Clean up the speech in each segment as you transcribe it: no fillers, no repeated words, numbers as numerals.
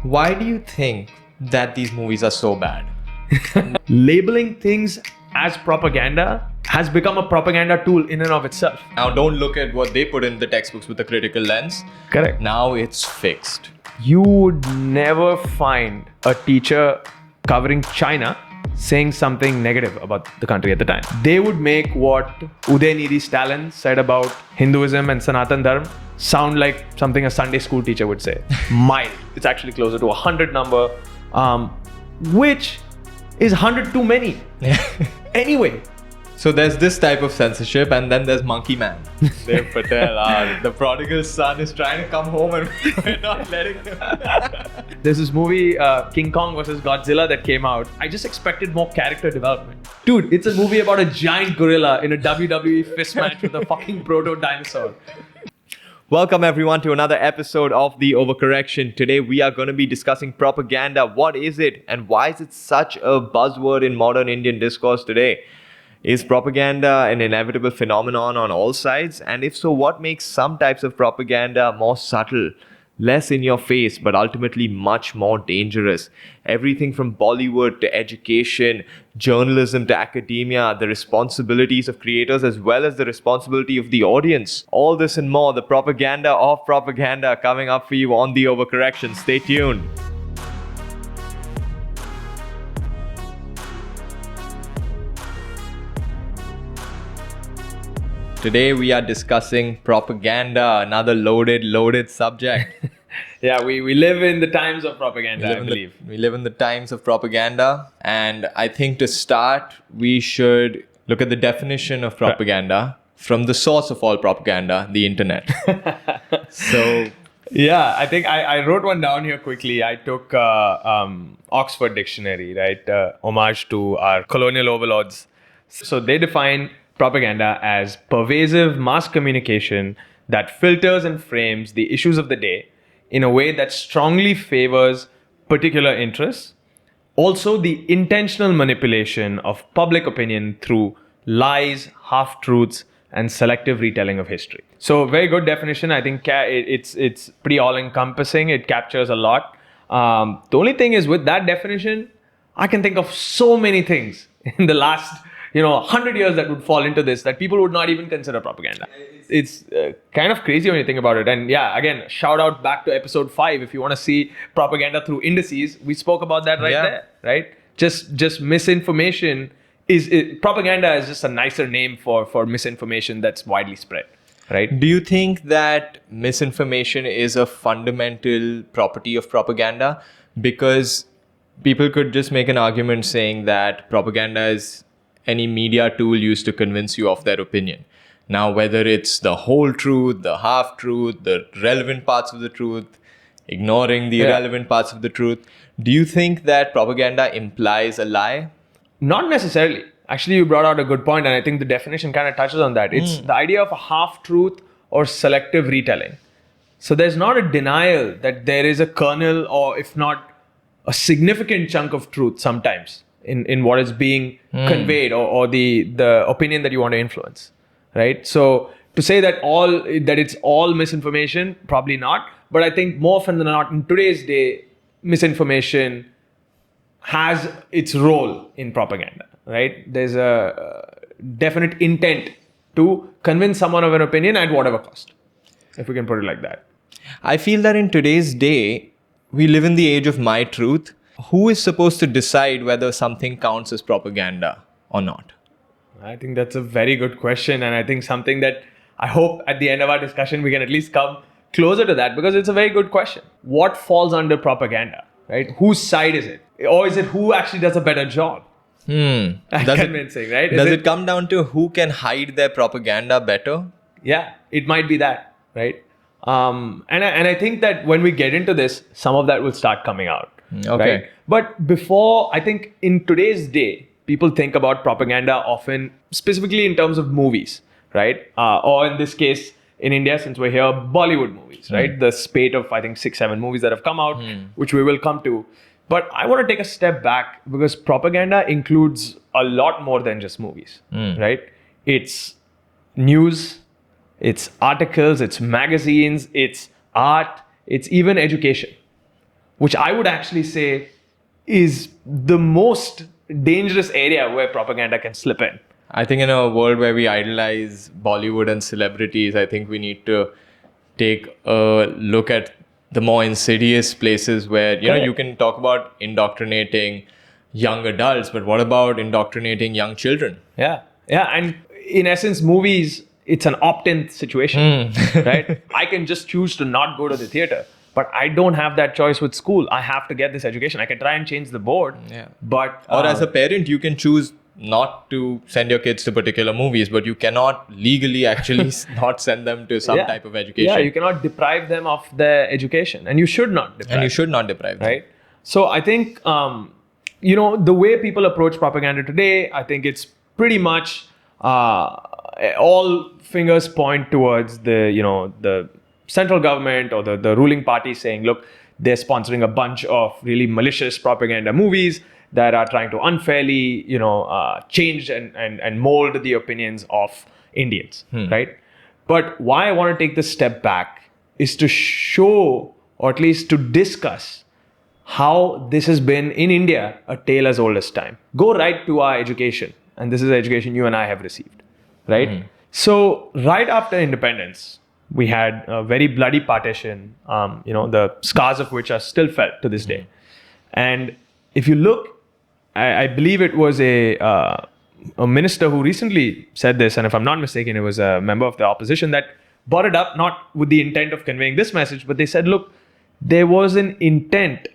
Why do you think that these movies are so bad? Labeling things as propaganda has become a propaganda tool in and of itself. Now, don't look at what they put in the textbooks with a critical lens. Correct. Now it's fixed. You would never find a teacher covering China saying something negative about the country at the time. They would make what Udaynidhi Stalin said about Hinduism and Sanatan Dharma sound like something a Sunday school teacher would say. Mild. It's actually closer to 100 number, which is 100 too many. Anyway. So there's this type of censorship, and then there's Monkey Man. Dev Patel, the prodigal son is trying to come home and we're not letting him. There's this movie, King Kong vs. Godzilla, that came out. I just expected more character development. Dude, it's a movie about a giant gorilla in a WWE fist match with a fucking proto-dinosaur. Welcome everyone to another episode of the Overcorrection. Today we are going to be discussing propaganda. What is it and why is it such a buzzword in modern Indian discourse today? Is propaganda an inevitable phenomenon on all sides? And if so, what makes some types of propaganda more subtle, less in your face, but ultimately much more dangerous? Everything from Bollywood to education, journalism to academia, the responsibilities of creators as well as the responsibility of the audience. All this and more, the propaganda of propaganda, coming up for you on the Overcorrection. Stay tuned. Today we are discussing propaganda, another loaded subject. Yeah, we live in the times of propaganda, I believe. We live in the times of propaganda, and I think to start, we should look at the definition of propaganda from the source of all propaganda, the internet. So, yeah, I think I wrote one down here quickly. I took Oxford Dictionary, right? Homage to our colonial overlords. So they define propaganda as pervasive mass communication that filters and frames the issues of the day in a way that strongly favors particular interests. Also, the intentional manipulation of public opinion through lies, half-truths, and selective retelling of history. So, very good definition. I think it's pretty all-encompassing. It captures a lot. The only thing is, with that definition, I can think of so many things in the last 100 years that would fall into this that people would not even consider propaganda. It's kind of crazy when you think about it. And yeah, again, shout out back to episode 5 if you want to see propaganda through indices. We spoke about that there, right? Just misinformation propaganda is just a nicer name for misinformation that's widely spread, right? Do you think that misinformation is a fundamental property of propaganda? Because people could just make an argument saying that propaganda is any media tool used to convince you of their opinion. Now, whether it's the whole truth, the half-truth, the relevant parts of the truth, ignoring the irrelevant parts of the truth, do you think that propaganda implies a lie? Not necessarily. Actually, you brought out a good point, and I think the definition kind of touches on that. It's the idea of a half-truth or selective retelling. So there's not a denial that there is a kernel or if not a significant chunk of truth sometimes in what is being conveyed or the opinion that you want to influence, right? So to say that it's all misinformation, probably not. But I think more often than not, in today's day, misinformation has its role in propaganda, right? There's a definite intent to convince someone of an opinion at whatever cost, if we can put it like that. I feel that in today's day, we live in the age of my truth. Who is supposed to decide whether something counts as propaganda or not? I think that's a very good question. And I think something that I hope at the end of our discussion, we can at least come closer to that because it's a very good question. What falls under propaganda, right? Whose side is it? Or is it who actually does a better job? Convincing, right? Does it come down to who can hide their propaganda better? Yeah, it might be that, right? And I think that when we get into this, some of that will start coming out. Okay. Right? But before, I think in today's day, people think about propaganda often, specifically in terms of movies, right? Or in this case, in India, since we're here, Bollywood movies, right? The spate of, I think, 6-7 movies that have come out, which we will come to. But I want to take a step back because propaganda includes a lot more than just movies, right? It's news, it's articles, it's magazines, it's art, it's even education. which I would actually say is the most dangerous area where propaganda can slip in. I think in a world where we idolize Bollywood and celebrities, I think we need to take a look at the more insidious places where, you know, you can talk about indoctrinating young adults, but what about indoctrinating young children? Yeah. And in essence, movies, it's an opt-in situation, right? I can just choose to not go to the theater, but I don't have that choice with school. I have to get this education. I can try and change the board, but... Or as a parent, you can choose not to send your kids to particular movies, but you cannot legally actually not send them to some type of education. Yeah, you cannot deprive them of their education, and you should not deprive. And you should not deprive them. Right? So I think, the way people approach propaganda today, I think it's pretty much all fingers point towards the central government or the ruling party saying, look, they're sponsoring a bunch of really malicious propaganda movies that are trying to unfairly, change and mold the opinions of Indians, right? But why I want to take this step back is to show, or at least to discuss, how this has been in India a tale as old as time. Go right to our education, and this is the education you and I have received, right? So right after independence, we had a very bloody partition, the scars of which are still felt to this day. And if you look, I believe it was a minister who recently said this, and if I'm not mistaken, it was a member of the opposition that brought it up, not with the intent of conveying this message, but they said, look, there was an intent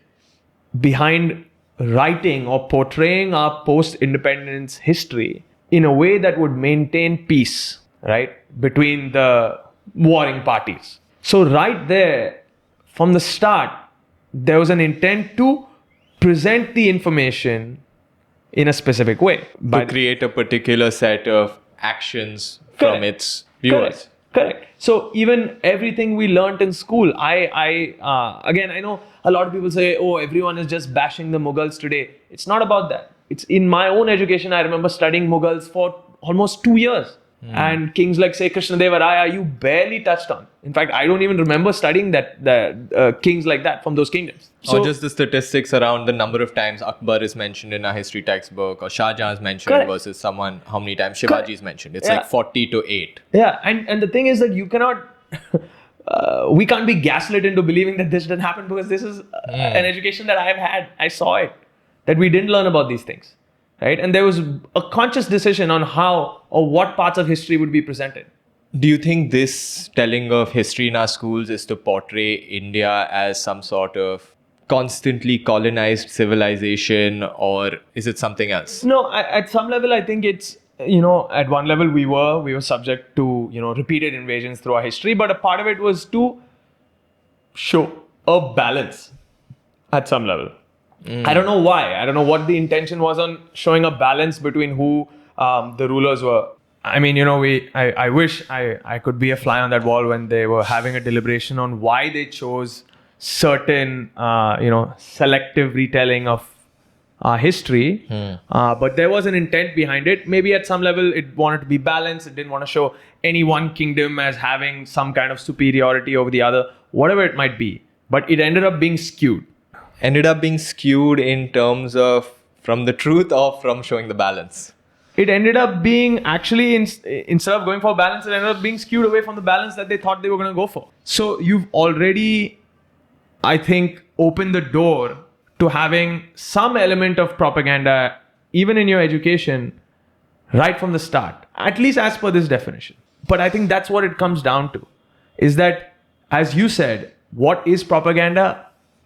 behind writing or portraying our post-independence history in a way that would maintain peace, right, between the warring parties. So right there, from the start, there was an intent to present the information in a specific way. To create a particular set of actions from its viewers. Correct. So even everything we learnt in school, I know a lot of people say, oh, everyone is just bashing the Mughals today. It's not about that. It's in my own education. I remember studying Mughals for almost 2 years. And kings like, say, Krishnadeva Raya, you barely touched on. In fact, I don't even remember studying the kings like that from those kingdoms. So, or just the statistics around the number of times Akbar is mentioned in a history textbook, or Shah Jahan is mentioned versus someone, how many times Shivaji is mentioned. It's like 40 to 8. Yeah, and the thing is that you cannot... we can't be gaslit into believing that this didn't happen, because this is an education that I have had. I saw it, that we didn't learn about these things. Right? And there was a conscious decision on how or what parts of history would be presented. Do you think this telling of history in our schools is to portray India as some sort of constantly colonized civilization, or is it something else? No, at some level, I think it's, at one level we were subject to, repeated invasions through our history, but a part of it was to show a balance at some level. I don't know why. I don't know what the intention was on showing a balance between who the rulers were. I mean, I wish I could be a fly on that wall when they were having a deliberation on why they chose certain, selective retelling of history. But there was an intent behind it. Maybe at some level it wanted to be balanced. It didn't want to show any one kingdom as having some kind of superiority over the other, whatever it might be. But it ended up being skewed. Ended up being skewed in terms of from the truth or from showing the balance? It ended up being actually, instead of going for balance, it ended up being skewed away from the balance that they thought they were going to go for. So you've already, I think, opened the door to having some element of propaganda, even in your education, right from the start, at least as per this definition. But I think that's what it comes down to, is that, as you said, what is propaganda?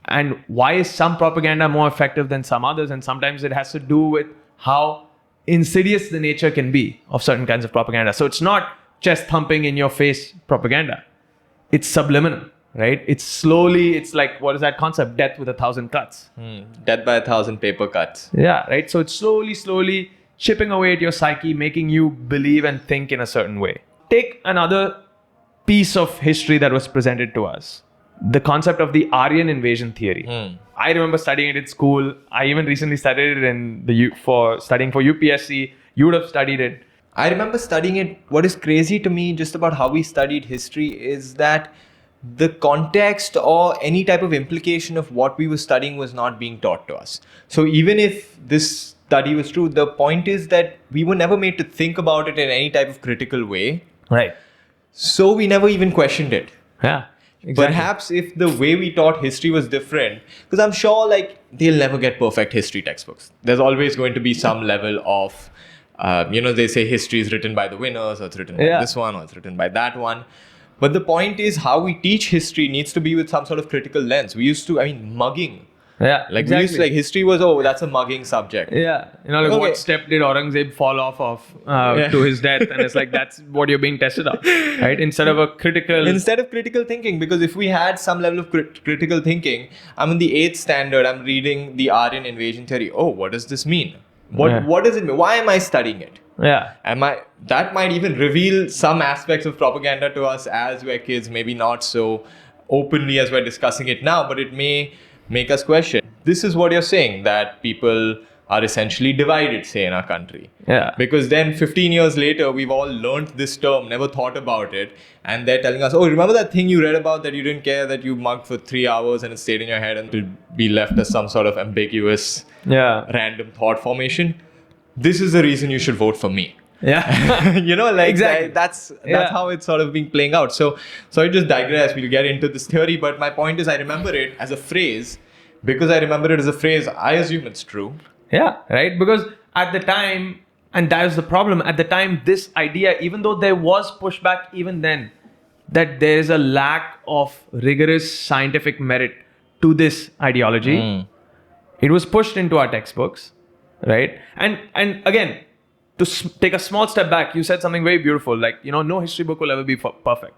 And why is some propaganda more effective than some others? And sometimes it has to do with how insidious the nature can be of certain kinds of propaganda. So it's not chest thumping in your face propaganda. It's subliminal, right? It's like, what is that concept? Death with 1,000 cuts. Death by 1,000 paper cuts. Yeah, right? So it's slowly chipping away at your psyche, making you believe and think in a certain way. Take another piece of history that was presented to us. The concept of the Aryan invasion theory. I remember studying it in school. I even recently studied it for studying for UPSC. You would have studied it. I remember studying it. What is crazy to me just about how we studied history is that the context or any type of implication of what we were studying was not being taught to us. So even if this study was true, the point is that we were never made to think about it in any type of critical way. Right. So we never even questioned it. Yeah. Exactly. Perhaps if the way we taught history was different, because I'm sure like they'll never get perfect history textbooks. There's always going to be some level of, they say history is written by the winners, or it's written by this one, or it's written by that one. But the point is, how we teach history needs to be with some sort of critical lens. We used to, mugging. Yeah, like exactly. We used to, history was, that's a mugging subject. Yeah, what step did Aurangzeb fall off of to his death? And it's like, that's what you're being tested on, right? Instead of critical thinking, because if we had some level of critical thinking, I'm in the 8th standard, I'm reading the Aryan invasion theory. Oh, what does this mean? What does it mean? Why am I studying it? Yeah. That might even reveal some aspects of propaganda to us as we're kids, maybe not so openly as we're discussing it now, but it may make us question. This is what you're saying, that people are essentially divided, say, in our country. Yeah. Because then 15 years later, we've all learned this term, never thought about it, and they're telling us, oh, remember that thing you read about that you didn't care, that you mugged for 3 hours and it stayed in your head and it'll be left as some sort of ambiguous, random thought formation? This is the reason you should vote for me. Yeah. Exactly. That's how it's sort of being playing out. So I just digress. We'll get into this theory, but my point is I remember it as a phrase. Because I remember it as a phrase, I assume it's true. Yeah, right? Because at the time, and that was the problem, at the time, this idea, even though there was pushback even then, that there is a lack of rigorous scientific merit to this ideology, it was pushed into our textbooks, right? And again, to take a small step back, you said something very beautiful, like, no history book will ever be perfect.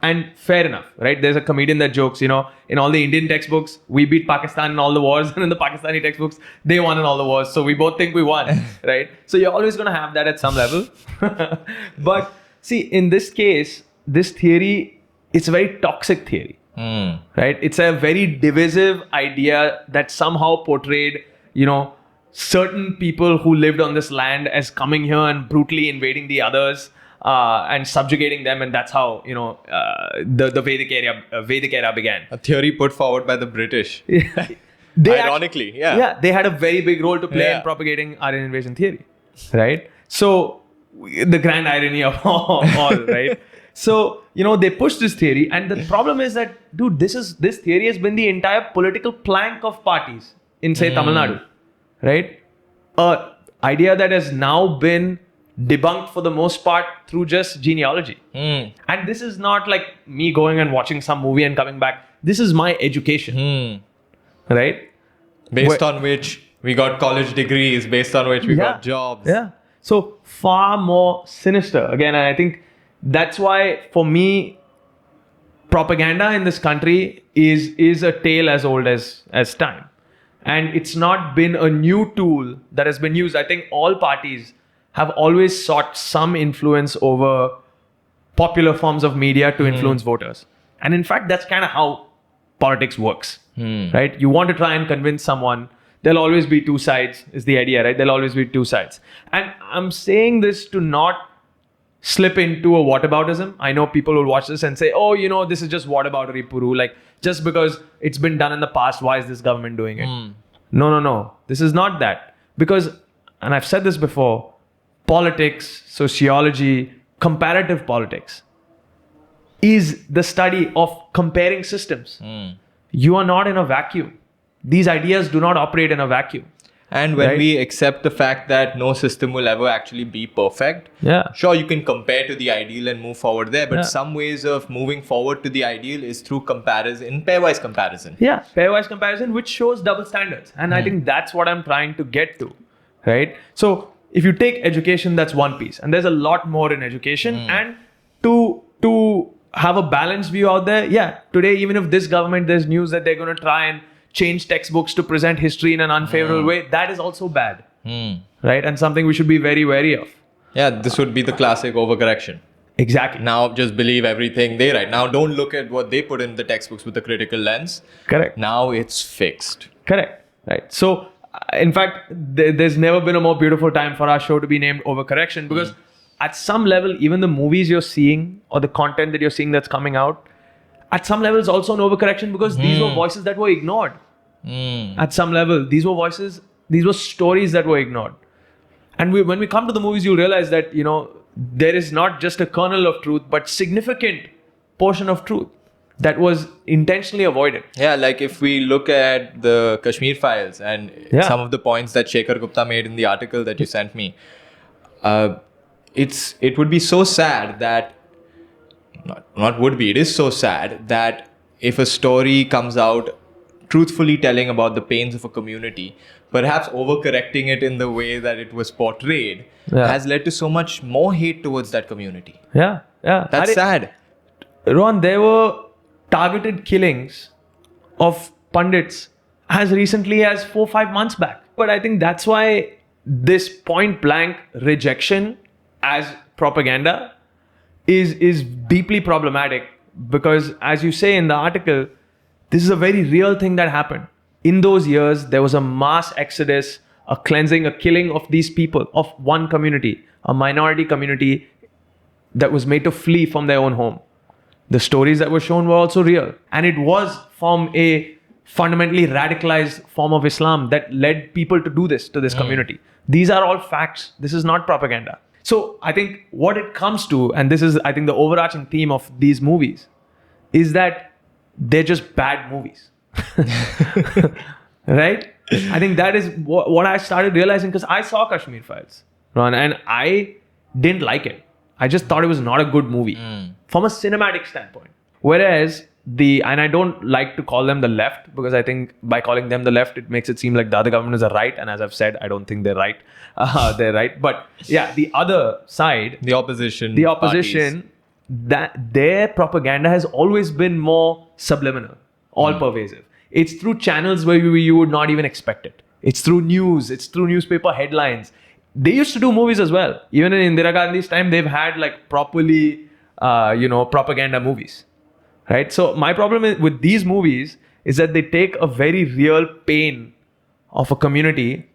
And fair enough, right? There's a comedian that jokes, in all the Indian textbooks, we beat Pakistan in all the wars, and in the Pakistani textbooks, they won in all the wars. So we both think we won, right? So you're always going to have that at some level. But see, in this case, this theory, it's a very toxic theory, right? It's a very divisive idea that somehow portrayed, certain people who lived on this land as coming here and brutally invading the others. And subjugating them, and that's how the Vedic era began. A theory put forward by the British. Ironically, they had a very big role to play in propagating Aryan invasion theory, right? So the grand irony of all, right? So they pushed this theory, and the problem is that, dude, this theory has been the entire political plank of parties in, say, Tamil Nadu, right? Idea that has now been debunked for the most part through just genealogy. And this is not like me going and watching some movie and coming back. This is my education, right? Based on which we got college degrees, based on which we got jobs. Yeah. So far more sinister. Again, and I think that's why, for me, propaganda in this country is a tale as old as time. And it's not been a new tool that has been used. I think all parties have always sought some influence over popular forms of media to influence voters. And in fact, that's kind of how politics works, right? You want to try and convince someone, there'll always be two sides, is the idea, right? There'll always be two sides. And I'm saying this to not slip into a whataboutism. I know people will watch this and say, oh, this is just whataboutery puru. Like, just because it's been done in the past, why is this government doing it? No. This is not that. Because, and I've said this before, politics, sociology, comparative politics is the study of comparing systems. You are not in a vacuum. These ideas do not operate in a vacuum. And when we accept the fact that no system will ever actually be perfect, sure, you can compare to the ideal and move forward there, but some ways of moving forward to the ideal is through comparison, pairwise comparison. Yeah, pairwise comparison, which shows double standards. And I think that's what I'm trying to get to, right? So if you take education, that's one piece. And there's a lot more in education. And to have a balanced view out there, today, even if this government, there's news that they're going to try and change textbooks to present history in an unfavorable way, that is also bad, right? And something we should be very wary of. Yeah, this would be the classic overcorrection. Exactly. Now just believe everything they write. Now don't look at what they put in the textbooks with a critical lens. Correct. Now it's fixed. Correct. Right. So, in fact, there's never been a more beautiful time for our show to be named Overcorrection, because at some level, even the movies you're seeing or the content that you're seeing that's coming out, at some level, it's also an overcorrection because these were voices that were ignored. At some level, these were stories that were ignored. And when we come to the movies, you'll realize that, there is not just a kernel of truth, but significant portion of truth that was intentionally avoided. Yeah, like if we look at the Kashmir files and some of the points that Shekhar Gupta made in the article that you sent me, it would be so sad that, it is so sad that if a story comes out truthfully telling about the pains of a community, perhaps overcorrecting it in the way that it was portrayed has led to so much more hate towards that community. Yeah. That's sad. Rohan, there were targeted killings of pundits as recently as 4-5 months back. But I think that's why this point blank rejection as propaganda is deeply problematic, because as you say in the article, this is a very real thing that happened. In those years, there was a mass exodus, a cleansing, a killing of these people, of one community, a minority community that was made to flee from their own home. The stories that were shown were also real. And it was from a fundamentally radicalized form of Islam that led people to do this to this community. These are all facts. This is not propaganda. So I think what it comes to, and this is, I think, the overarching theme of these movies, is that they're just bad movies. Right? I think that is what I started realizing, because I saw Kashmir Files, Ron, and I didn't like it. I just thought it was not a good movie from a cinematic standpoint. Whereas and I don't like to call them the left, because I think by calling them the left, it makes it seem like the other government is the right. And as I've said, I don't think they're right. They're right. But yeah, the other side, the opposition, parties, that their propaganda has always been more subliminal, all pervasive. It's through channels where you would not even expect it. It's through news. It's through newspaper headlines. They used to do movies as well. Even in Indira Gandhi's time, they've had like properly, propaganda movies, right? So my problem with these movies is that they take a very real pain of a community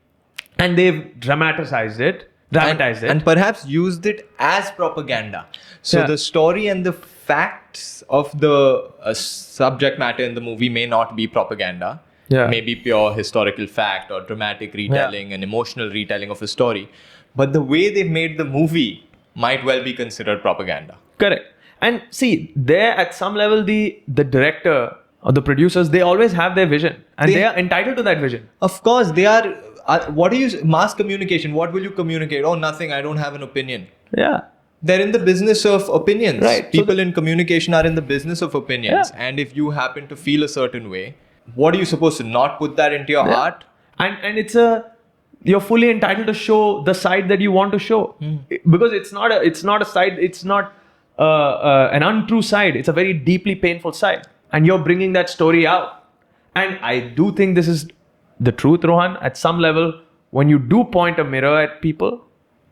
and they've dramatized it, and perhaps used it as propaganda. So the story and the facts of the subject matter in the movie may not be propaganda. Maybe pure historical fact or dramatic retelling and emotional retelling of a story. But the way they've made the movie might well be considered propaganda. Correct. And see, there at some level, the director or the producers, they always have their vision. And they are entitled to that vision. Of course, they are. What do you... Mass communication, what will you communicate? Oh, nothing, I don't have an opinion. Yeah. They're in the business of opinions. Right. People in communication are in the business of opinions. And if you happen to feel a certain way, what are you supposed to not put that into your art? And you're fully entitled to show the side that you want to show, because it's not a side. It's not an untrue side. It's a very deeply painful side, and you're bringing that story out. And I do think this is the truth, Rohan. At some level, when you do point a mirror at people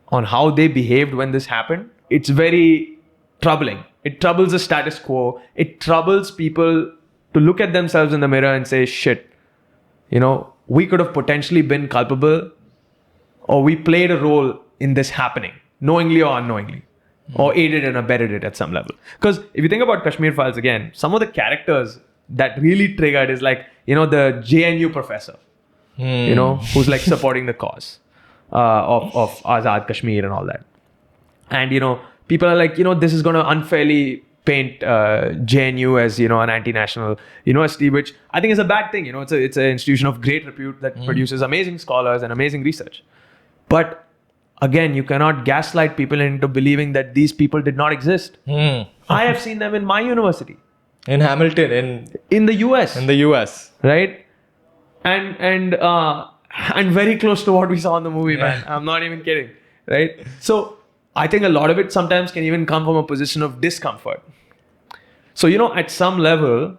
on how they behaved when this happened, it's very troubling. It troubles the status quo. It troubles people to look at themselves in the mirror and say, shit, we could have potentially been culpable, or we played a role in this happening, knowingly or unknowingly, or aided and abetted it at some level. Because if you think about Kashmir Files again, some of the characters that really triggered is like, the JNU professor, who's like supporting the cause of Azad Kashmir and all that. And, people are like, this is going to unfairly paint JNU as, an anti-national university, which I think is a bad thing. It's an institution of great repute that produces amazing scholars and amazing research. But again, you cannot gaslight people into believing that these people did not exist. I have seen them in my university. In Hamilton, in the US. In the US. Right? And very close to what we saw in the movie, man. I'm not even kidding. Right? So I think a lot of it sometimes can even come from a position of discomfort. So, at some level,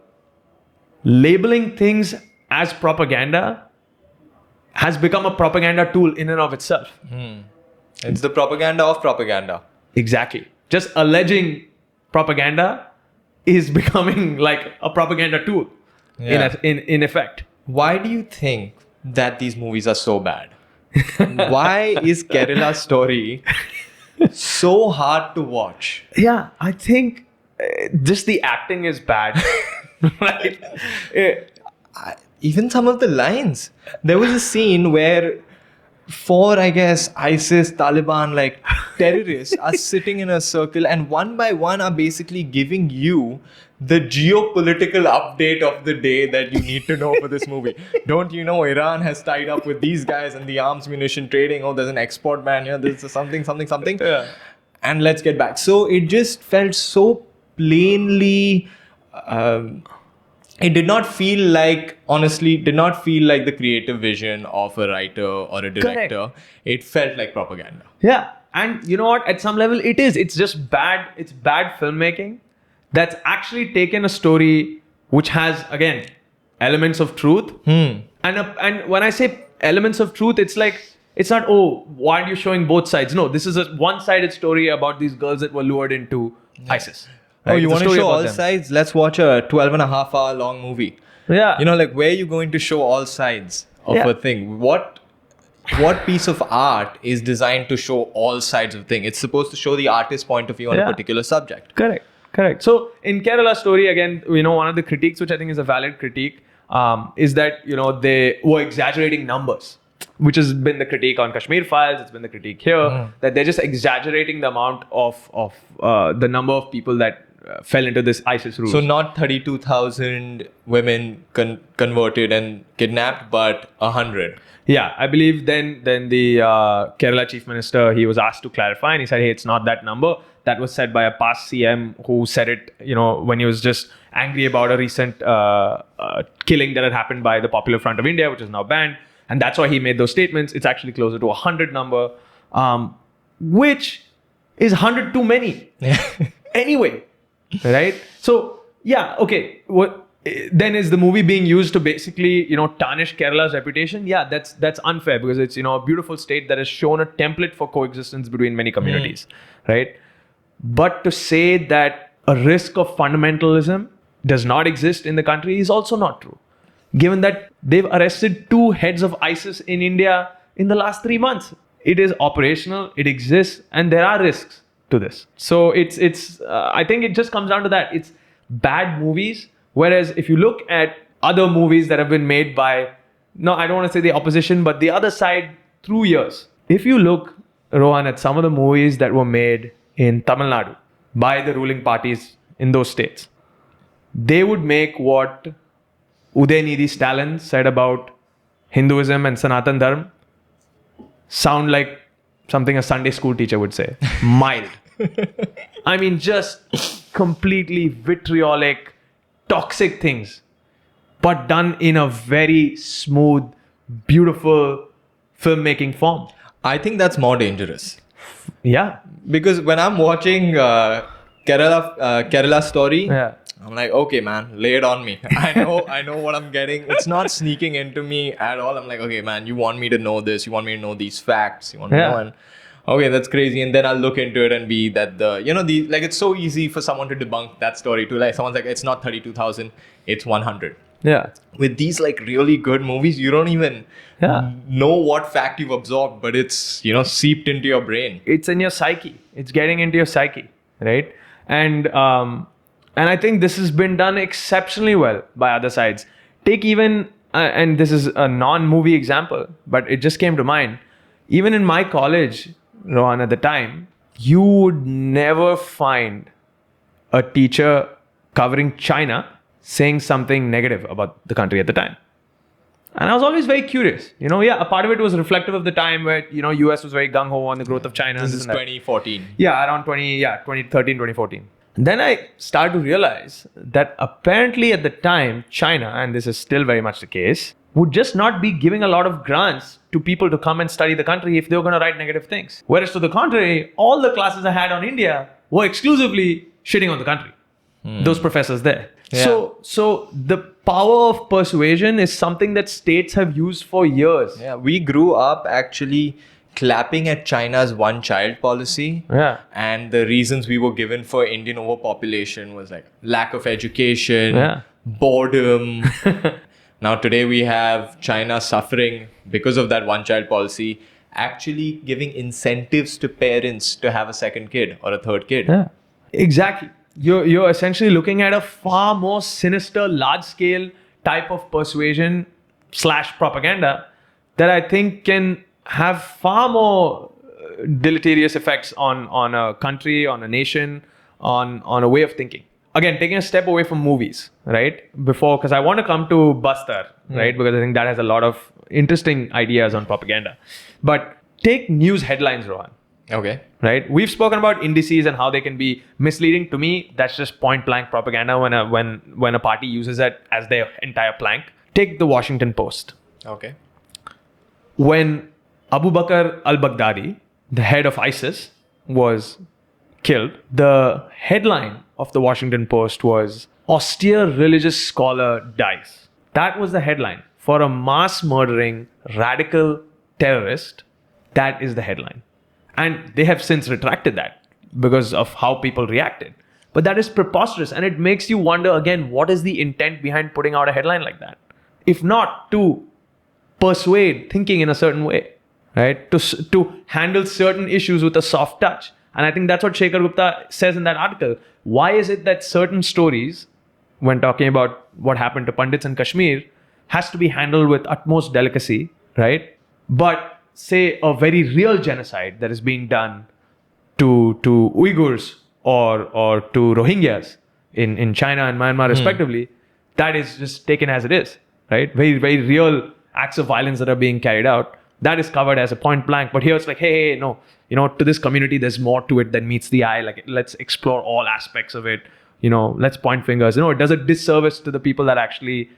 labeling things as propaganda has become a propaganda tool in and of itself. It's the propaganda of propaganda. Exactly. Just alleging propaganda is becoming like a propaganda tool in effect. Why do you think that these movies are so bad? Why is Kerala's story so hard to watch? Yeah, I think just the acting is bad. Right? Even some of the lines. There was a scene where four, I guess, ISIS, Taliban, like terrorists are sitting in a circle and one by one are basically giving you the geopolitical update of the day that you need to know for this movie. Don't you know Iran has tied up with these guys and the arms munition trading? Oh, there's an export ban here. There's something. Yeah. And let's get back. So it just felt so plainly. It did not feel like, honestly, the creative vision of a writer or a director. Correct. It felt like propaganda. Yeah. And you know what? At some level, it is. It's just bad. It's bad filmmaking that's actually taken a story which has, again, elements of truth. And when I say elements of truth, it's like, it's not, oh, why are you showing both sides? No, this is a one-sided story about these girls that were lured into ISIS. Oh, Right? you It's a want to story show about all them. sides? Let's watch a 12.5 hour long movie. Yeah. You know, like, where are you going to show all sides of Yeah. a thing? What piece of art is designed to show all sides of a thing? It's supposed to show the artist's point of view on a Yeah. particular subject. Correct. So in Kerala story, again, you know, one of the critiques, which I think is a valid critique, is that, you know, they were exaggerating numbers, which has been the critique on Kashmir files. It's been the critique here, that they're just exaggerating the amount of the number of people that fell into this ISIS ruse. So not 32,000 women converted and kidnapped, but 100. Yeah, I believe then the Kerala chief minister, he was asked to clarify and he said, hey, it's not that number. That was said by a past CM who said it, you know, when he was just angry about a recent killing that had happened by the Popular Front of India, which is now banned. And that's why he made those statements. It's actually closer to 100 number, which is 100 too many. Anyway, right? So, yeah, okay. What then is the movie being used to basically, you know, tarnish Kerala's reputation? Yeah, that's unfair because it's, you know, a beautiful state that has shown a template for coexistence between many communities, right? But to say that a risk of fundamentalism does not exist in the country is also not true. Given that they've arrested 2 heads of ISIS in India in the last 3 months. It is operational, it exists, and there are risks to this. So it's I think it just comes down to that. It's bad movies. Whereas if you look at other movies that have been made by, no, I don't want to say the opposition, but the other side through years. If you look, Rohan, at some of the movies that were made in Tamil Nadu by the ruling parties in those states, they would make what Udaynidhi Stalin said about Hinduism and Sanatan Dharma sound like something a Sunday school teacher would say. Mild. I mean, just completely vitriolic, toxic things, but done in a very smooth, beautiful filmmaking form. I think that's more dangerous. Yeah. Because when I'm watching Kerala Story, Yeah. I'm like, okay, man, lay it on me. I know what I'm getting. It's not sneaking into me at all. I'm like, okay, man, you want me to know this. You want me to know these facts. You want me to know, and okay, that's crazy. And then I'll look into it and be that it's so easy for someone to debunk that story too. Like someone's like, it's not 32,000, it's 100. Yeah. With these like really good movies, you don't even know what fact you've absorbed, but it's, seeped into your brain. It's in your psyche. It's getting into your psyche, right? And I think this has been done exceptionally well by other sides. Take even, and this is a non-movie example, but it just came to mind. Even in my college, Rohan, at the time, you would never find a teacher covering China saying something negative about the country at the time. And I was always very curious. A part of it was reflective of the time where, US was very gung-ho on the growth of China. This is 2014. Yeah, around 2013, 2014. Then I started to realize that apparently at the time, China, and this is still very much the case, would just not be giving a lot of grants to people to come and study the country if they were going to write negative things. Whereas to the contrary, all the classes I had on India were exclusively shitting on the country. Those professors there. Yeah. So the power of persuasion is something that states have used for years. Yeah, we grew up actually clapping at China's one-child policy. Yeah. And the reasons we were given for Indian overpopulation was like lack of education, boredom. Now today we have China suffering because of that one-child policy, actually giving incentives to parents to have a second kid or a third kid. Yeah, exactly. you're essentially looking at a far more sinister, large-scale type of persuasion / propaganda that I think can have far more deleterious effects on a country, on a nation, on a way of thinking. Again, taking a step away from movies, right? Because I want to come to Bastar, right? Because I think that has a lot of interesting ideas on propaganda. But take news headlines, Rohan. Okay. Right? We've spoken about indices and how they can be misleading. To me, that's just point blank propaganda when a party uses it as their entire plank. Take the Washington Post. Okay. When Abu Bakr al-Baghdadi, the head of ISIS, was killed, the headline of the Washington Post was "Austere religious scholar dies." That was the headline. For a mass murdering radical terrorist, that is the headline. And they have since retracted that because of how people reacted. But that is preposterous. And it makes you wonder again, what is the intent behind putting out a headline like that? If not to persuade thinking in a certain way, right? To handle certain issues with a soft touch. And I think that's what Shekhar Gupta says in that article. Why is it that certain stories, when talking about what happened to Pandits in Kashmir, has to be handled with utmost delicacy, right? But say a very real genocide that is being done to Uyghurs or to Rohingyas in China and Myanmar respectively, that is just taken as it is, right? Very, very real acts of violence that are being carried out. That is covered as a point blank. But here it's like, hey, no, to this community, there's more to it than meets the eye. Like, let's explore all aspects of it. Let's point fingers. It does a disservice to the people that actually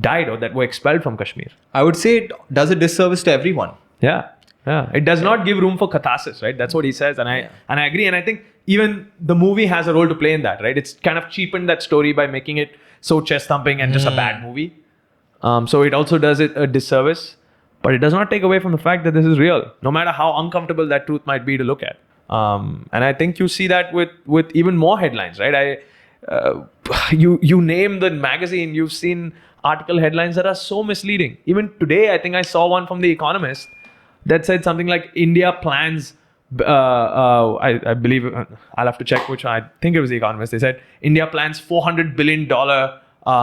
died or that were expelled from Kashmir. I would say it does a disservice to everyone. Yeah. It does not give room for catharsis, right? That's what he says, and I agree. And I think even the movie has a role to play in that, right? It's kind of cheapened that story by making it so chest thumping and just a bad movie. So it also does it a disservice, but it does not take away from the fact that this is real, no matter how uncomfortable that truth might be to look at. And I think you see that with even more headlines, right? You name the magazine, you've seen article headlines that are so misleading. Even today, I think I saw one from The Economist that said something like India plans, I believe, I'll have to check which one, I think it was The Economist. They said India plans $400 billion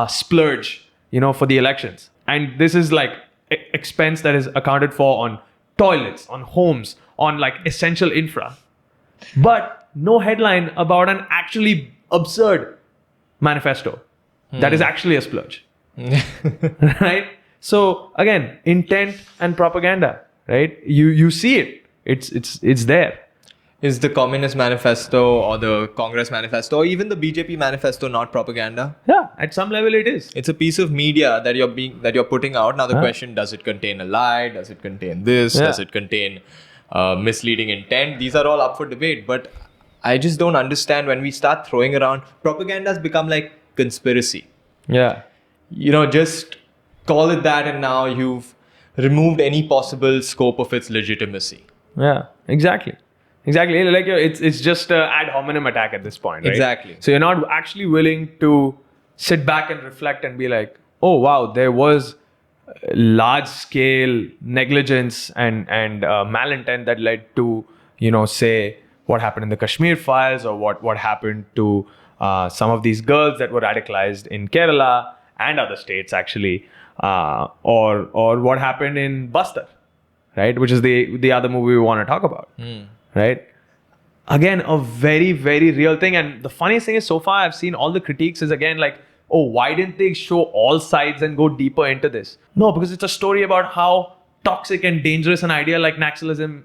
splurge, for the elections. And this is like expense that is accounted for on toilets, on homes, on like essential infra. But no headline about an actually absurd manifesto that is actually a splurge. Right? So again, intent and propaganda, right? You see it. It's there. Is the Communist Manifesto or the Congress Manifesto or even the BJP Manifesto not propaganda? Yeah, at some level it is. It's a piece of media that you're putting out. Now the question, does it contain a lie? Does it contain this? Does it contain misleading intent? These are all up for debate. But I just don't understand when we start throwing around, propaganda has become like conspiracy. Yeah. Just call it that, and now you've removed any possible scope of its legitimacy. Yeah, exactly. Like it's just an ad hominem attack at this point, right? Exactly. So you're not actually willing to sit back and reflect and be like, oh wow, there was large scale negligence and malintent that led to say what happened in the Kashmir files, or what happened to some of these girls that were radicalized in Kerala and other states actually, or what happened in Bastar, right? Which is the other movie we want to talk about, right? Again, a very, very real thing. And the funniest thing is, so far I've seen all the critiques is again like, oh, why didn't they show all sides and go deeper into this? No, because it's a story about how toxic and dangerous an idea like Naxalism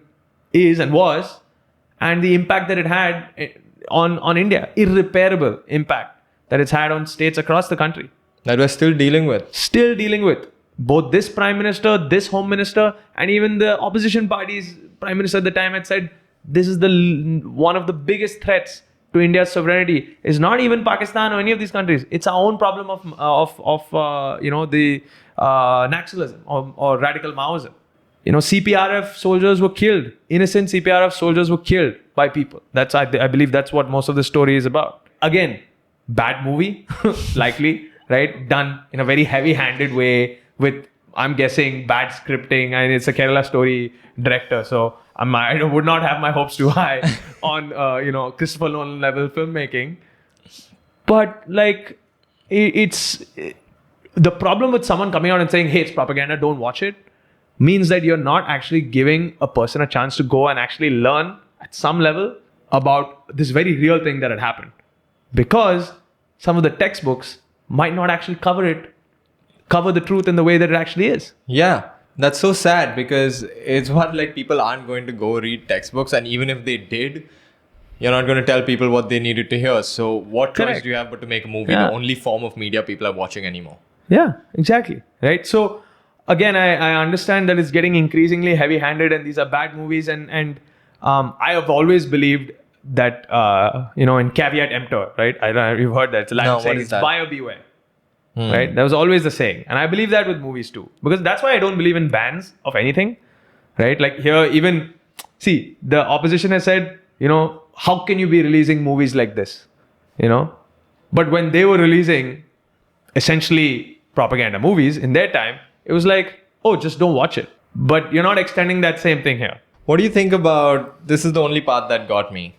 is and was, and the impact that it had on India, irreparable impact that it's had on states across the country. That we're still dealing with. Both this prime minister, this home minister, and even the opposition party's prime minister at the time had said, this is one of the biggest threats to India's sovereignty. Is not even Pakistan or any of these countries. It's our own problem of the Naxalism or radical Maoism. CPRF soldiers were killed. Innocent CPRF soldiers were killed by people. I believe that's what most of the story is about. Again, bad movie, likely, right? Done in a very heavy-handed way with, I'm guessing, bad scripting, and it's a Kerala story director. So I would not have my hopes too high on Christopher Nolan level filmmaking. But like, it's the problem with someone coming out and saying, "Hey, it's propaganda, don't watch it," means that you're not actually giving a person a chance to go and actually learn at some level about this very real thing that had happened. Because some of the textbooks might not actually cover the truth in the way that it actually is. Yeah, that's so sad because it's what like people aren't going to go read textbooks, and even if they did, you're not going to tell people what they needed to hear. So what choice Correct. do you have but to make a movie? Yeah. The only form of media people are watching anymore. Yeah, exactly. Right. So again, I understand that it's getting increasingly heavy-handed, and these are bad movies. And I have always believed that in caveat emptor, right? I don't know if you've heard that. It's a Latin No, saying. what is It's that? buyer beware. Right. That was always the saying, and I believe that with movies too, because that's why I don't believe in bans of anything. Right. Like here, even see the opposition has said, how can you be releasing movies like this? But when they were releasing essentially propaganda movies in their time, it was like, oh, just don't watch it. But you're not extending that same thing here. What do you think about, this is the only part that got me.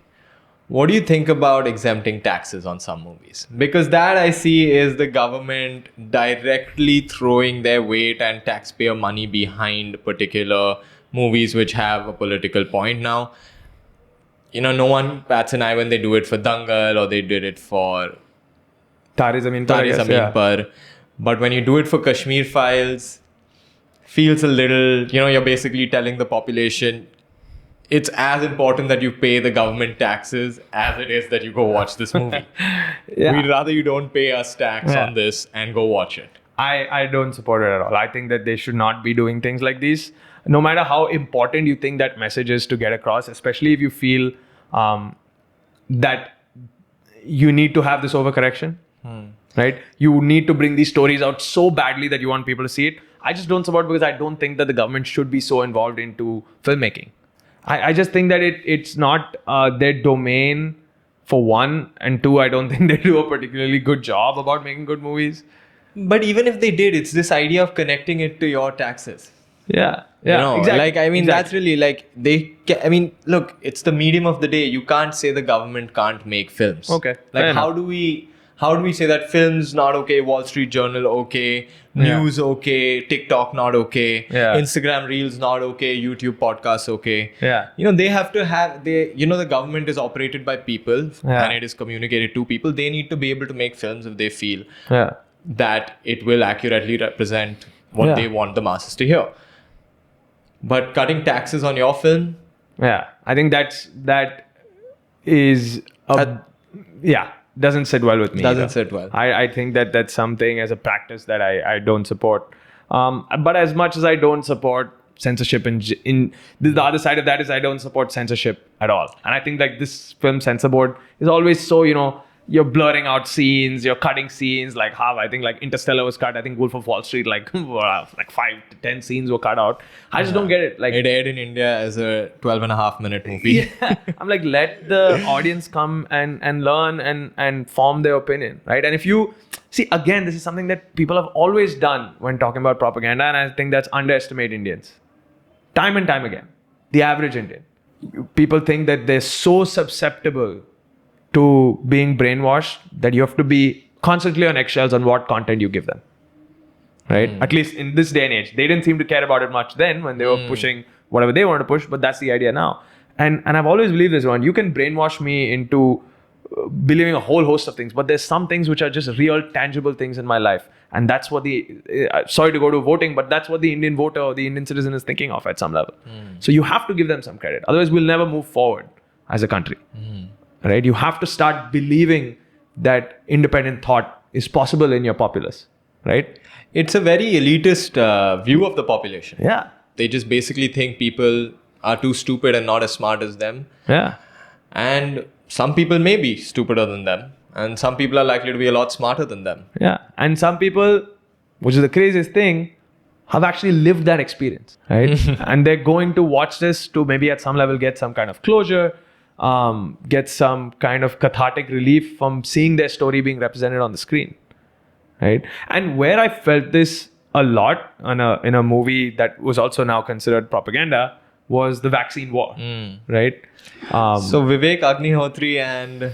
What do you think about exempting taxes on some movies? Because that I see is the government directly throwing their weight and taxpayer money behind particular movies which have a political point now. No one bats an eye when they do it for Dangal or they did it for Tare Zameen Par, I Tare guess, Zameen yeah. Par. But when you do it for Kashmir Files, feels a little, you're basically telling the population it's as important that you pay the government taxes as it is that you go watch this movie. Yeah. We'd rather you don't pay us tax Yeah. on this and go watch it. I don't support it at all. I think that they should not be doing things like these. No matter how important you think that message is to get across, especially if you feel that you need to have this overcorrection, right? You need to bring these stories out so badly that you want people to see it. I just don't support, because I don't think that the government should be so involved into filmmaking. I just think that it's not their domain, for one, and two, I don't think they do a particularly good job about making good movies. But even if they did, it's this idea of connecting it to your taxes. Yeah, exactly. Like, I mean, that's Exactly. really like look, it's the medium of the day. You can't say the government can't make films. Okay, Like, fair how enough. do we say that films not okay, Wall Street Journal okay, news okay, TikTok not okay, Yeah. Instagram Reels not okay, YouTube podcasts okay. Yeah. They have to have the government is operated by people Yeah. and it is communicated to people. They need to be able to make films if they feel Yeah. that it will accurately represent what Yeah. they want the masses to hear. But cutting taxes on your film, Yeah, I think that is doesn't sit well with me. Doesn't either. sit well. I think that that's something as a practice that I don't support. But as much as I don't support censorship in the other side of that is I don't support censorship at all. And I think like this film censor board is always so, you're blurring out scenes, you're cutting scenes, like how I think like Interstellar was cut. I think Wolf of Wall Street, like 5 to 10 scenes were cut out. I just don't get it. Like it aired in India as a 12.5-minute movie. yeah. I'm like, let the audience come and learn and form their opinion, right? And if you see, again, this is something that people have always done when talking about propaganda, and I think that's underestimate Indians. Time and time again. The average Indian. People think that they're so susceptible to being brainwashed that you have to be constantly on eggshells on what content you give them. Right? At least in this day and age. They didn't seem to care about it much then when they were pushing whatever they wanted to push, but that's the idea now. And I've always believed this one. You can brainwash me into believing a whole host of things, but there's some things which are just real, tangible things in my life. And that's what sorry to go to voting, but that's what the Indian voter or the Indian citizen is thinking of at some level. So you have to give them some credit. Otherwise, we'll never move forward as a country. Right? You have to start believing that independent thought is possible in your populace. Right? It's a very elitist view of the population. Yeah. They just basically think people are too stupid and not as smart as them. Yeah. And some people may be stupider than them. And some people are likely to be a lot smarter than them. Yeah. And some people, which is the craziest thing, have actually lived that experience. Right? And they're going to watch this to maybe at some level get some kind of closure, get some kind of cathartic relief from seeing their story being represented on the screen. Right? And where I felt this a lot in a movie that was also now considered propaganda was the vaccine war. Right? So Vivek Agnihotri and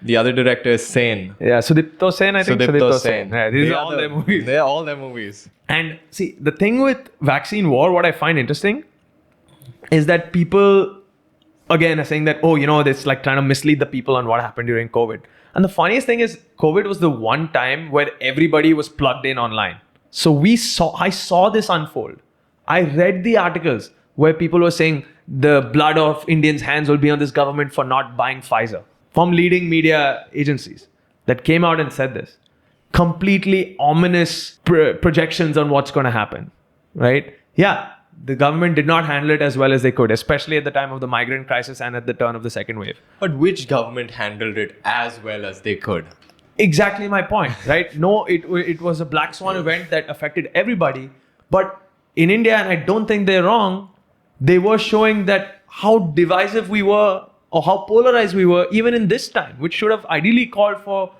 The other director is Sen. Yeah, Sudipto Sen, I think. Sudipto Sen. Yeah, these are all their movies. They're all their movies. And see, the thing with vaccine war, what I find interesting is that people, again, are saying that, oh, it's like trying to mislead the people on what happened during COVID. And the funniest thing is, COVID was the one time where everybody was plugged in online. So I saw this unfold. I read the articles where people were saying the blood of Indians' hands will be on this government for not buying Pfizer, from leading media agencies that came out and said this. Completely ominous projections on what's going to happen, right? Yeah, the government did not handle it as well as they could, especially at the time of the migrant crisis and at the turn of the second wave. But which government handled it as well as they could? Exactly my point, right? No, it was a black swan event that affected everybody. But in India, and I don't think they're wrong, they were showing that how divisive we were or how polarized we were even in this time, which should have ideally called for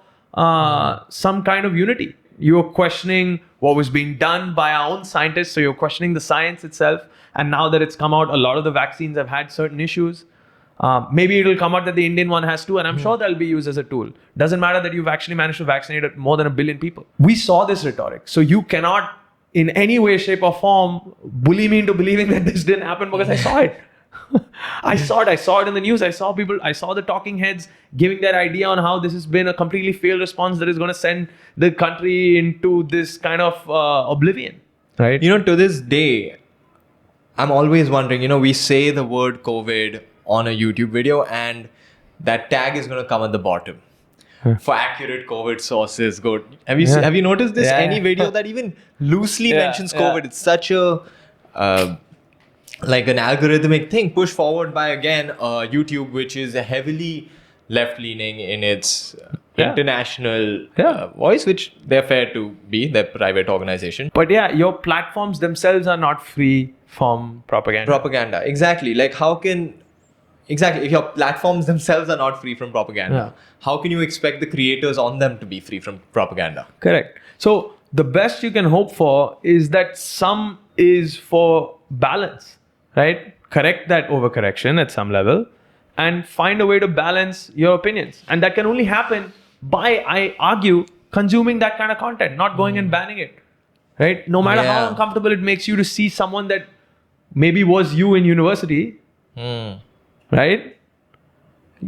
some kind of unity. You were questioning what was being done by our own scientists, so you're questioning the science itself. And now that it's come out, a lot of the vaccines have had certain issues. Maybe it'll come out that the Indian one has too, and I'm sure that'll be used as a tool. Doesn't matter that you've actually managed to vaccinate more than 1 billion people. We saw this rhetoric. So you cannot, in any way, shape or form, bully me into believing that this didn't happen because I saw it. I saw it in the news. I saw the talking heads giving their idea on how this has been a completely failed response that is going to send the country into this kind of oblivion, right? To this day, I'm always wondering, we say the word COVID on a YouTube video and that tag is going to come at the bottom. For accurate COVID sources, good. Have you noticed this? Any video that even loosely mentions COVID, it's such a like an algorithmic thing pushed forward by, again, YouTube, which is heavily left-leaning in its international voice, which they're fair to be, they're private organization. But yeah, your platforms themselves are not free from propaganda. Exactly. Like if your platforms themselves are not free from propaganda, how can you expect the creators on them to be free from propaganda? Correct. So the best you can hope for is that some is for balance, right? Correct that overcorrection at some level and find a way to balance your opinions. And that can only happen by, I argue, consuming that kind of content, not going and banning it, right? No matter how uncomfortable it makes you to see someone that maybe was you in university, right?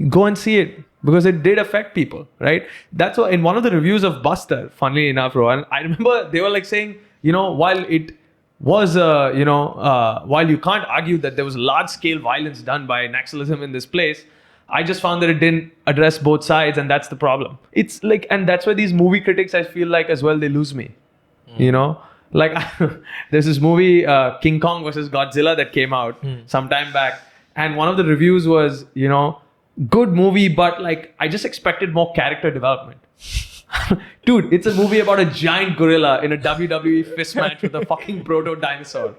Go and see it because it did affect people, right? That's why in one of the reviews of Buster, funnily enough, Rohan, I remember they were like saying, while it was, while you can't argue that there was large scale violence done by Naxalism in this place, I just found that it didn't address both sides, and that's the problem. It's like, and that's why these movie critics, I feel like as well, they lose me, Like there's this movie, King Kong versus Godzilla, that came out some time back. And one of the reviews was, good movie, but like, I just expected more character development. Dude, it's a movie about a giant gorilla in a WWE fist match with a fucking proto-dinosaur.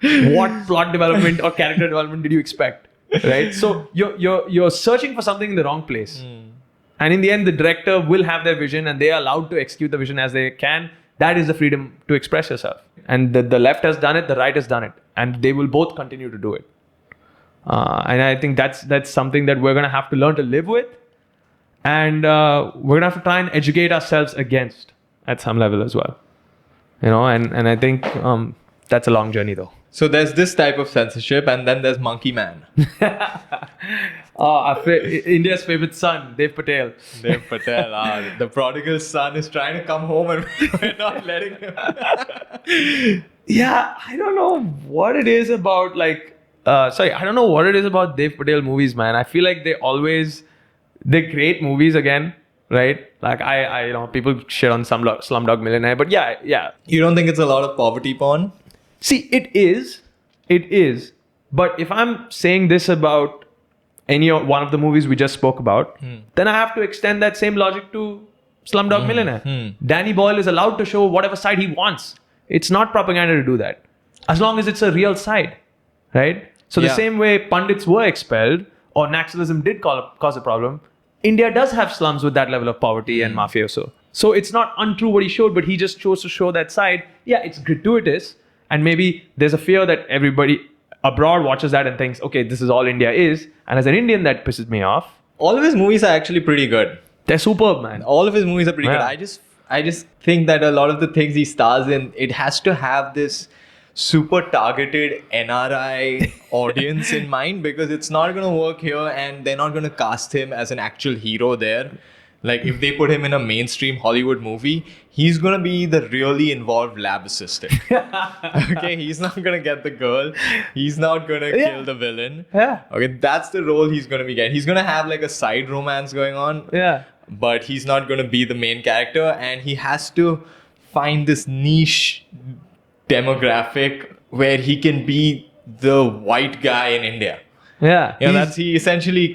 What plot development or character development did you expect? Right? So you're searching for something in the wrong place. And in the end, the director will have their vision and they are allowed to execute the vision as they can. That is the freedom to express yourself. And the left has done it, the right has done it. And they will both continue to do it. And I think that's something that we're going to have to learn to live with. And we're going to have to try and educate ourselves against at some level as well. And I think that's a long journey though. So there's this type of censorship and then there's Monkey Man. India's favorite son, Dev Patel. Dev Patel, the prodigal son is trying to come home and we're not letting him. Yeah, I don't know what it is about I don't know what it is about Dev Patel movies, man. I feel like they're great movies again, right? Like I people shit on Slumdog Millionaire, but yeah. You don't think it's a lot of poverty porn? See, it is. But if I'm saying this about any one of the movies we just spoke about, then I have to extend that same logic to Slumdog Millionaire. Danny Boyle is allowed to show whatever side he wants. It's not propaganda to do that, as long as it's a real side, right? So the same way pundits were expelled or Naxalism did cause a problem, India does have slums with that level of poverty and mafioso. So it's not untrue what he showed, but he just chose to show that side. Yeah, it's gratuitous. And maybe there's a fear that everybody abroad watches that and thinks, okay, this is all India is. And as an Indian, that pisses me off. All of his movies are actually pretty good. They're superb, man. All of his movies are pretty Yeah. good. I just think that a lot of the things he stars in, it has to have this super targeted NRI audience in mind, because it's not going to work here and they're not going to cast him as an actual hero there. Like, if they put him in a mainstream Hollywood movie, he's going to be the really involved lab assistant. Okay, he's not going to get the girl. He's not going to kill the villain. Yeah. Okay, that's the role he's going to be getting. He's going to have like a side romance going on. Yeah. But he's not going to be the main character, and he has to find this niche demographic where he can be the white guy in India. Yeah. He essentially,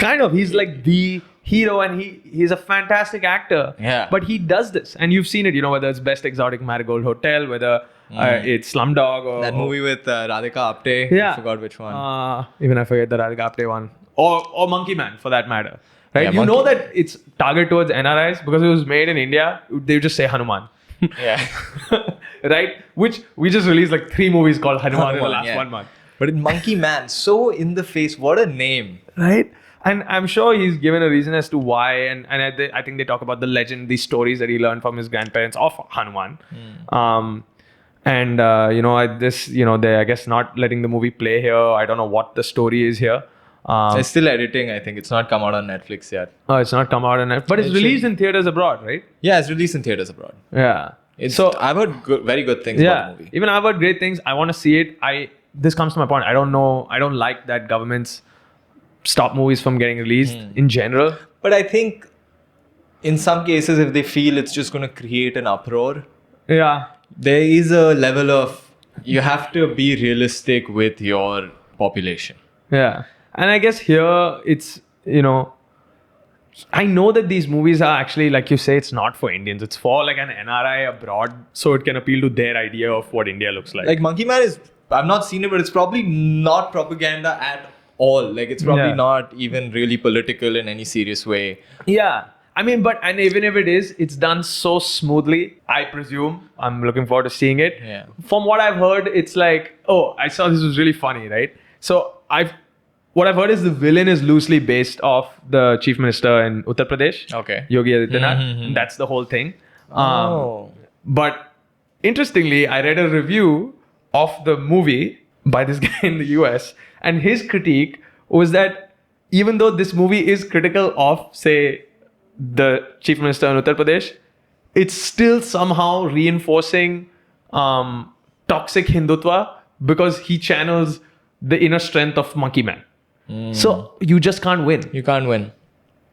kind of, he's like the hero, and he's a fantastic actor. Yeah. But he does this, and you've seen it, whether it's Best Exotic Marigold Hotel, whether it's Slumdog or that movie with Radhika Apte. Yeah. I forgot which one. Even I forget the Radhika Apte one. Or Monkey Man, for that matter. Right? Yeah, You know that it's targeted towards NRIs because it was made in India. They would just say Hanuman. Yeah. Right? Which we just released like 3 movies called Hanuman in the last 1 month. But in Monkey Man, so in the face, what a name. Right? And I'm sure he's given a reason as to why. And I think they talk about the legend, these stories that he learned from his grandparents of Hanuman. They're, I guess, not letting the movie play here. I don't know what the story is here. It's still editing, I think. It's not come out on Netflix yet. Oh, it's not come out on Netflix. But it's released in theaters abroad, right? Yeah, it's released in theaters abroad. Yeah. I've heard very good things about the movie. Even I've heard great things. I want to see it. This comes to my point. I don't know. I don't like that governments stop movies from getting released in general. But I think in some cases, if they feel it's just going to create an uproar, Yeah. there is a level of, you have to be realistic with your population. Yeah. And I guess here it's, I know that these movies are actually, like you say, it's not for Indians. It's for like an NRI abroad, so it can appeal to their idea of what India looks like. Like Monkey Man I've not seen it, but it's probably not propaganda at all. Like, it's probably not even really political in any serious way. Yeah. I mean, and even if it is, it's done so smoothly, I presume. I'm looking forward to seeing it. Yeah. From what I've heard, it's like, I saw this was really funny, right? So what I've heard is the villain is loosely based off the chief minister in Uttar Pradesh. Okay. Yogi Adityanath. That's the whole thing. Oh. But interestingly, I read a review of the movie by this guy in the US, and his critique was that even though this movie is critical of, say, the chief minister in Uttar Pradesh, it's still somehow reinforcing toxic Hindutva because he channels the inner strength of Monkey Man. So you just can't win. You can't win.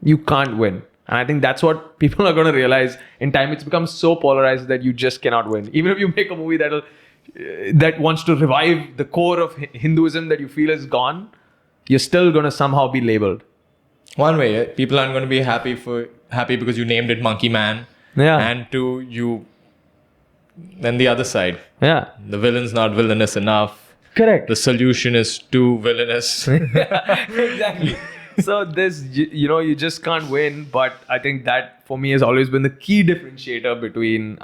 You can't win. And I think that's what people are going to realize in time. It's become so polarized that you just cannot win. Even if you make a movie that wants to revive the core of Hinduism that you feel is gone, you're still going to somehow be labeled. One way, people aren't going to be happy because you named it Monkey Man. Yeah. And then the other side. Yeah. The villain's not villainous enough. Correct. The solution is too villainous. Exactly. So you just can't win. But I think that for me has always been the key differentiator between,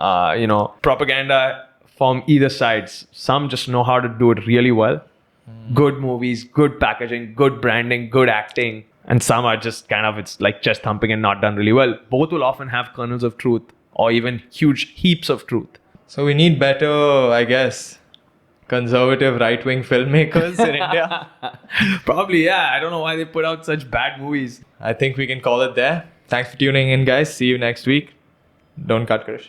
propaganda from either sides. Some just know how to do it really well. Good movies, good packaging, good branding, good acting. And some are just it's like chest thumping and not done really well. Both will often have kernels of truth or even huge heaps of truth. So we need better, I guess, conservative right-wing filmmakers in India. Probably, yeah. I don't know why they put out such bad movies. I think we can call it there. Thanks for tuning in, guys. See you next week. Don't cut, Krish.